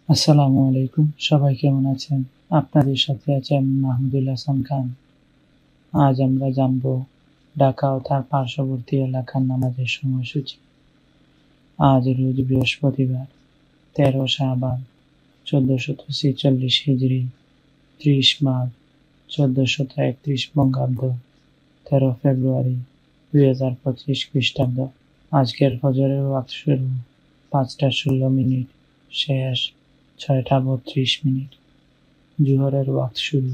আসসালামু আলাইকুম। সবাই কেমন আছেন? আপনাদের সাথে আছি আমি মাহমুদুল হাসান খান। আজ আমরা জানব ঢাকা ও তার পার্শ্ববর্তী এলাকার নামাজের সময়সূচি। আজ রোজ বৃহস্পতিবার ১৩ শাবান ১৪৪৬ হিজরি ৩০ মাঘ ১৪৩১ বঙ্গাব্দ ১৩ ফেব্রুয়ারি ২০২৫ খ্রিস্টাব্দ। আজকের ফজরের ওয়াক্ত শুরু ৫টা ১৬ মিনিট, শেষ ৬টা ৩২ মিনিট। জোহরের ওয়াক্ত শুরু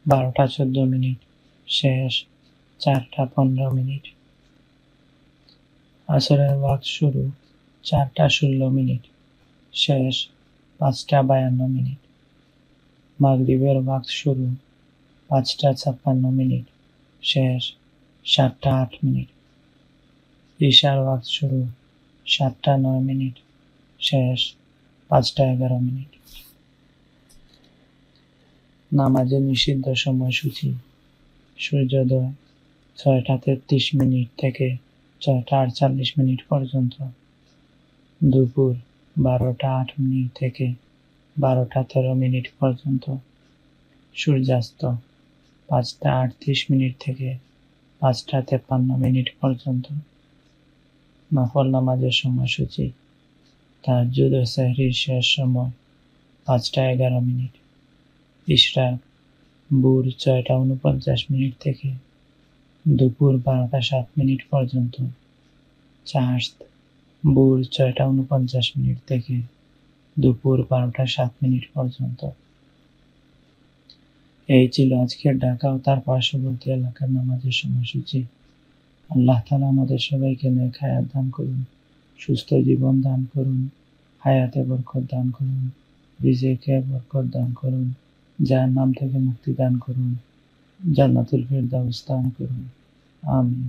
১২টা ১৪ মিনিট, শেষ ৪টা ১৫ মিনিট। আসরের ওয়াক্ত শুরু ৪টা ১৬ মিনিট, শেষ ৫টা ৫২ মিনিট। মাগরিবের ওয়াক্ত শুরু ৫টা ৫৬ মিনিট, শেষ ৭টা ৮ মিনিট। ইশার ওয়াক্ত শুরু ৭টা ৯ মিনিট, শেষ ৫টা ১১ মিনিট। নামাজের নিষিদ্ধ সময়সূচি: সূর্যোদয় ৬টা ৩৩ মিনিট থেকে ৬টা ৪৮ মিনিট পর্যন্ত, দুপুর ১২টা ৮ মিনিট থেকে ১২টা ১৩ মিনিট পর্যন্ত, সূর্যাস্ত ৫টা ৩৮ মিনিট থেকে ৫টা ৫৩ মিনিট পর্যন্ত। নফল নামাজের সময়সূচি: তাহাজ্জুদ ও সেহরির শেষ সময় ৫টা ১১ মিনিট, ইশরাক ভোর ৬টা ৪৯ মিনিট থেকে দুপুর ১২টা ৭ মিনিট পর্যন্ত, চাশত ভোর ৬টা ৪৯ মিনিট থেকে দুপুর ১২টা ৭ মিনিট পর্যন্ত। এই ছিল আজকের ঢাকা ও তার পার্শ্ববর্তী এলাকার নামাজের সময়সূচি। আল্লাহ তাআলা আমাদের সবাইকে নেক হায়াত দান করুন, সুস্থ জীবন দান করুন, হায়াতে বরকত দান করুন, রিজিকে বরকত দান করুন, জাহান্নাম থেকে মুক্তি দান করুন, জান্নাতুল ফেরদাউস দান করুন। আমিন।